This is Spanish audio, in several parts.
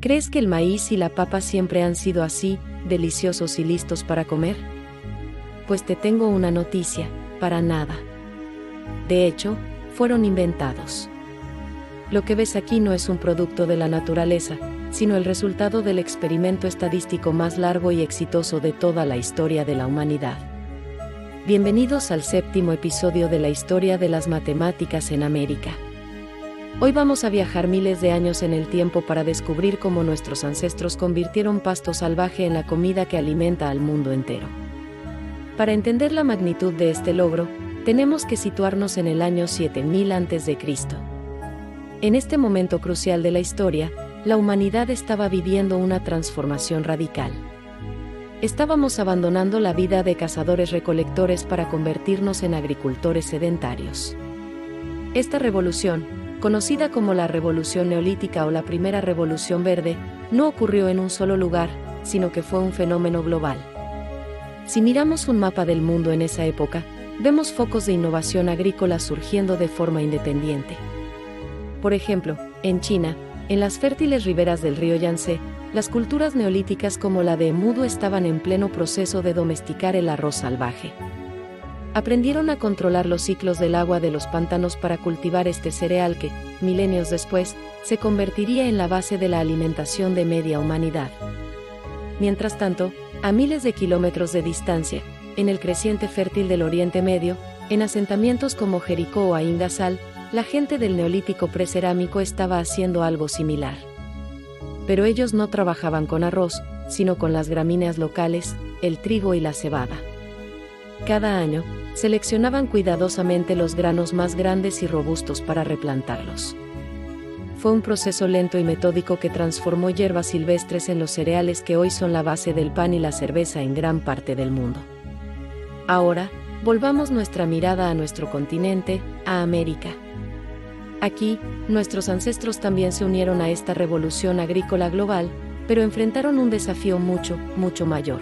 ¿Crees que el maíz y la papa siempre han sido así, deliciosos y listos para comer? Pues te tengo una noticia, para nada. De hecho, fueron inventados. Lo que ves aquí no es un producto de la naturaleza, sino el resultado del experimento estadístico más largo y exitoso de toda la historia de la humanidad. Bienvenidos al 7º episodio de la historia de las matemáticas en América. Hoy vamos a viajar miles de años en el tiempo para descubrir cómo nuestros ancestros convirtieron pasto salvaje en la comida que alimenta al mundo entero. Para entender la magnitud de este logro, tenemos que situarnos en el año 7000 a.C. En este momento crucial de la historia, la humanidad estaba viviendo una transformación radical. Estábamos abandonando la vida de cazadores-recolectores para convertirnos en agricultores sedentarios. Esta revolución, conocida como la Revolución Neolítica o la Primera Revolución Verde, no ocurrió en un solo lugar, sino que fue un fenómeno global. Si miramos un mapa del mundo en esa época, vemos focos de innovación agrícola surgiendo de forma independiente. Por ejemplo, en China, en las fértiles riberas del río Yangtze, las culturas neolíticas como la de Emudu estaban en pleno proceso de domesticar el arroz salvaje. Aprendieron a controlar los ciclos del agua de los pantanos para cultivar este cereal que, milenios después, se convertiría en la base de la alimentación de media humanidad. Mientras tanto, a miles de kilómetros de distancia, en el creciente fértil del Oriente Medio, en asentamientos como Jericó o Ain Ghazal, la gente del Neolítico precerámico estaba haciendo algo similar. Pero ellos no trabajaban con arroz, sino con las gramíneas locales, el trigo y la cebada. Cada año, seleccionaban cuidadosamente los granos más grandes y robustos para replantarlos. Fue un proceso lento y metódico que transformó hierbas silvestres en los cereales que hoy son la base del pan y la cerveza en gran parte del mundo. Ahora, volvamos nuestra mirada a nuestro continente, a América. Aquí, nuestros ancestros también se unieron a esta revolución agrícola global, pero enfrentaron un desafío mucho mayor.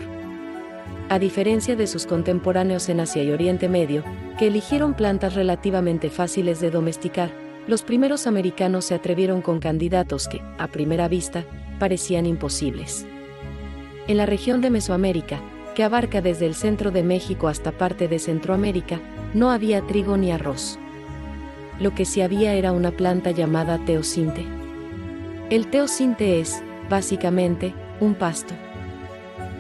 A diferencia de sus contemporáneos en Asia y Oriente Medio, que eligieron plantas relativamente fáciles de domesticar, los primeros americanos se atrevieron con candidatos que, a primera vista, parecían imposibles. En la región de Mesoamérica, que abarca desde el centro de México hasta parte de Centroamérica, no había trigo ni arroz. Lo que sí había era una planta llamada teosinte. El teosinte es, básicamente, un pasto.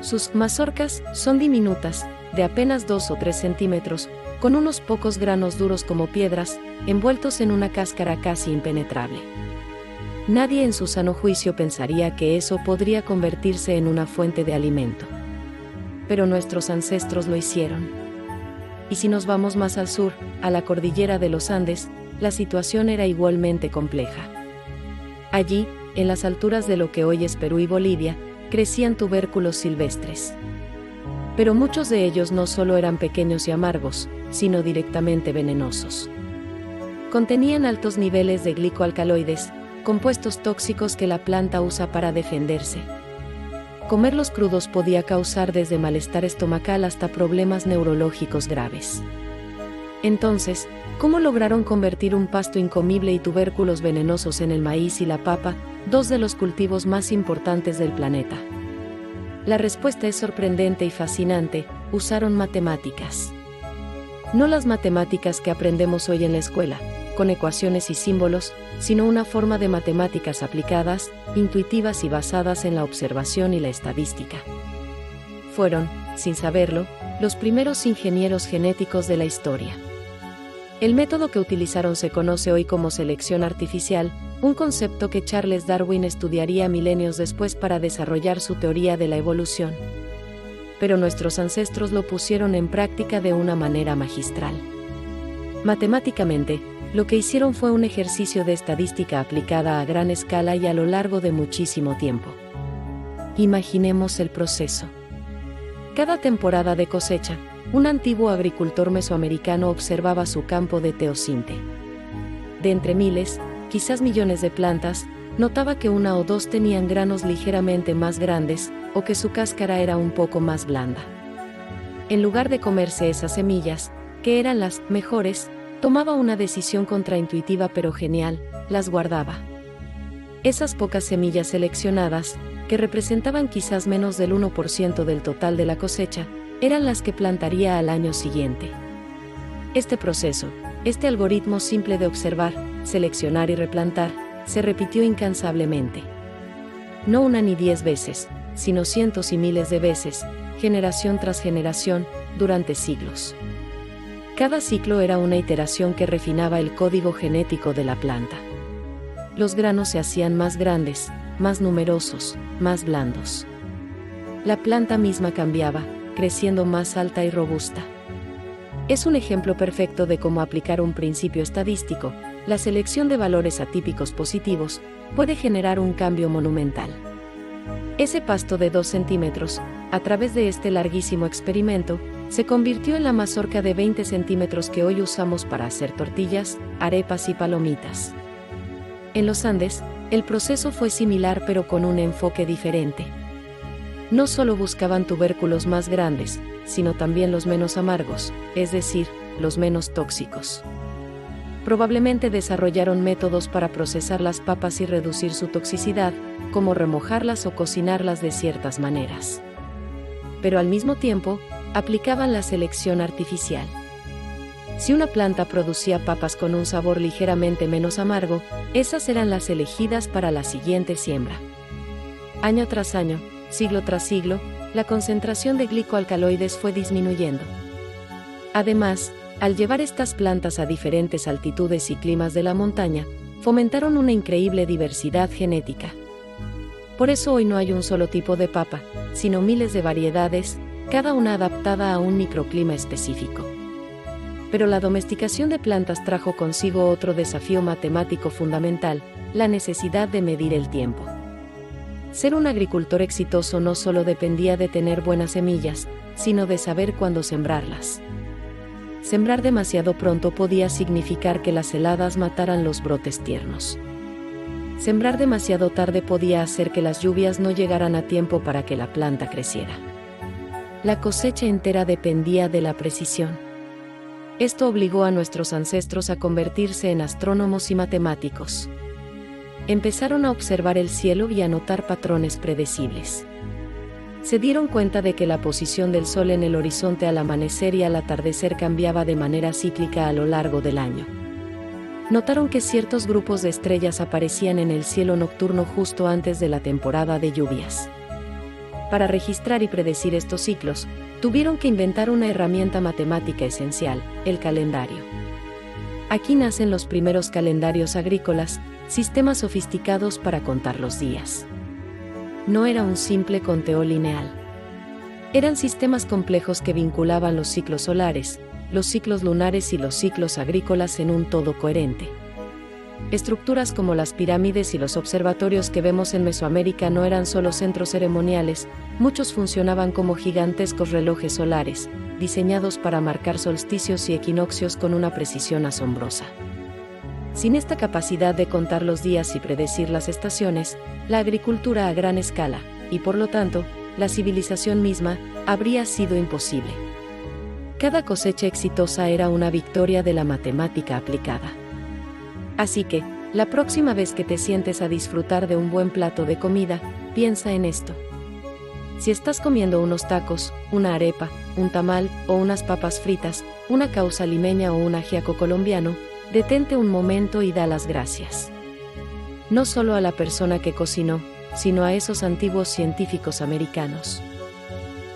Sus mazorcas son diminutas, de apenas 2 o 3 centímetros, con unos pocos granos duros como piedras, envueltos en una cáscara casi impenetrable. Nadie en su sano juicio pensaría que eso podría convertirse en una fuente de alimento. Pero nuestros ancestros lo hicieron. Y si nos vamos más al sur, a la cordillera de los Andes, la situación era igualmente compleja. Allí, en las alturas de lo que hoy es Perú y Bolivia, crecían tubérculos silvestres. Pero muchos de ellos no solo eran pequeños y amargos, sino directamente venenosos. Contenían altos niveles de glicoalcaloides, compuestos tóxicos que la planta usa para defenderse. Comerlos crudos podía causar desde malestar estomacal hasta problemas neurológicos graves. Entonces, ¿cómo lograron convertir un pasto incomible y tubérculos venenosos en el maíz y la papa, dos de los cultivos más importantes del planeta? La respuesta es sorprendente y fascinante: usaron matemáticas. No las matemáticas que aprendemos hoy en la escuela, con ecuaciones y símbolos, sino una forma de matemáticas aplicadas, intuitivas y basadas en la observación y la estadística. Fueron, sin saberlo, los primeros ingenieros genéticos de la historia. El método que utilizaron se conoce hoy como selección artificial, un concepto que Charles Darwin estudiaría milenios después para desarrollar su teoría de la evolución. Pero nuestros ancestros lo pusieron en práctica de una manera magistral. Matemáticamente, lo que hicieron fue un ejercicio de estadística aplicada a gran escala y a lo largo de muchísimo tiempo. Imaginemos el proceso. Cada temporada de cosecha, un antiguo agricultor mesoamericano observaba su campo de teosinte. De entre miles, quizás millones de plantas, notaba que una o dos tenían granos ligeramente más grandes, o que su cáscara era un poco más blanda. En lugar de comerse esas semillas, que eran las mejores, tomaba una decisión contraintuitiva pero genial: las guardaba. Esas pocas semillas seleccionadas, que representaban quizás menos del 1% del total de la cosecha, eran las que plantaría al año siguiente. Este proceso, este algoritmo simple de observar, seleccionar y replantar, se repitió incansablemente. No una ni 10 veces, sino cientos y miles de veces, generación tras generación, durante siglos. Cada ciclo era una iteración que refinaba el código genético de la planta. Los granos se hacían más grandes, más numerosos, más blandos. La planta misma cambiaba, creciendo más alta y robusta. Es un ejemplo perfecto de cómo aplicar un principio estadístico, la selección de valores atípicos positivos, puede generar un cambio monumental. Ese pasto de 2 centímetros, a través de este larguísimo experimento, se convirtió en la mazorca de 20 centímetros que hoy usamos para hacer tortillas, arepas y palomitas. En los Andes, el proceso fue similar pero con un enfoque diferente. No solo buscaban tubérculos más grandes, sino también los menos amargos, es decir, los menos tóxicos. Probablemente desarrollaron métodos para procesar las papas y reducir su toxicidad, como remojarlas o cocinarlas de ciertas maneras. Pero al mismo tiempo, aplicaban la selección artificial. Si una planta producía papas con un sabor ligeramente menos amargo, esas eran las elegidas para la siguiente siembra. Año tras año, siglo tras siglo, la concentración de glicoalcaloides fue disminuyendo. Además, al llevar estas plantas a diferentes altitudes y climas de la montaña, fomentaron una increíble diversidad genética. Por eso hoy no hay un solo tipo de papa, sino miles de variedades, cada una adaptada a un microclima específico. Pero la domesticación de plantas trajo consigo otro desafío matemático fundamental, la necesidad de medir el tiempo. Ser un agricultor exitoso no solo dependía de tener buenas semillas, sino de saber cuándo sembrarlas. Sembrar demasiado pronto podía significar que las heladas mataran los brotes tiernos. Sembrar demasiado tarde podía hacer que las lluvias no llegaran a tiempo para que la planta creciera. La cosecha entera dependía de la precisión. Esto obligó a nuestros ancestros a convertirse en astrónomos y matemáticos. Empezaron a observar el cielo y a notar patrones predecibles. Se dieron cuenta de que la posición del sol en el horizonte al amanecer y al atardecer cambiaba de manera cíclica a lo largo del año. Notaron que ciertos grupos de estrellas aparecían en el cielo nocturno justo antes de la temporada de lluvias. Para registrar y predecir estos ciclos, tuvieron que inventar una herramienta matemática esencial, el calendario. Aquí nacen los primeros calendarios agrícolas, sistemas sofisticados para contar los días. No era un simple conteo lineal. Eran sistemas complejos que vinculaban los ciclos solares, los ciclos lunares y los ciclos agrícolas en un todo coherente. Estructuras como las pirámides y los observatorios que vemos en Mesoamérica no eran solo centros ceremoniales, muchos funcionaban como gigantescos relojes solares, diseñados para marcar solsticios y equinoccios con una precisión asombrosa. Sin esta capacidad de contar los días y predecir las estaciones, la agricultura a gran escala, y por lo tanto, la civilización misma, habría sido imposible. Cada cosecha exitosa era una victoria de la matemática aplicada. Así que, la próxima vez que te sientes a disfrutar de un buen plato de comida, piensa en esto. Si estás comiendo unos tacos, una arepa, un tamal o unas papas fritas, una causa limeña o un ajiaco colombiano, detente un momento y da las gracias. No solo a la persona que cocinó, sino a esos antiguos científicos americanos.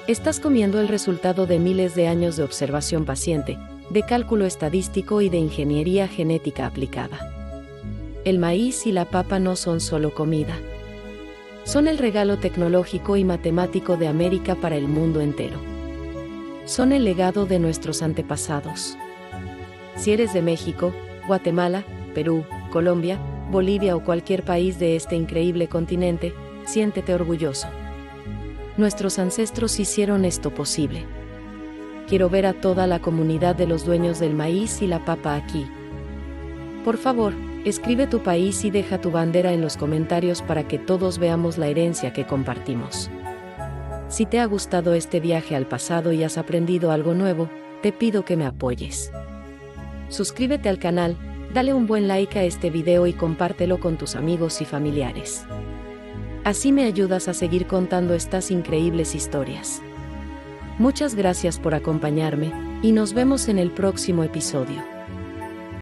Estás comiendo el resultado de miles de años de observación paciente, de cálculo estadístico y de ingeniería genética aplicada. El maíz y la papa no son solo comida. Son el regalo tecnológico y matemático de América para el mundo entero. Son el legado de nuestros antepasados. Si eres de México, Guatemala, Perú, Colombia, Bolivia o cualquier país de este increíble continente, siéntete orgulloso. Nuestros ancestros hicieron esto posible. Quiero ver a toda la comunidad de los dueños del maíz y la papa aquí. Por favor, escribe tu país y deja tu bandera en los comentarios para que todos veamos la herencia que compartimos. Si te ha gustado este viaje al pasado y has aprendido algo nuevo, te pido que me apoyes. Suscríbete al canal, Dale un buen like a este video y compártelo con tus amigos y familiares. Así me ayudas a seguir contando estas increíbles historias. Muchas gracias por acompañarme, y nos vemos en el próximo episodio.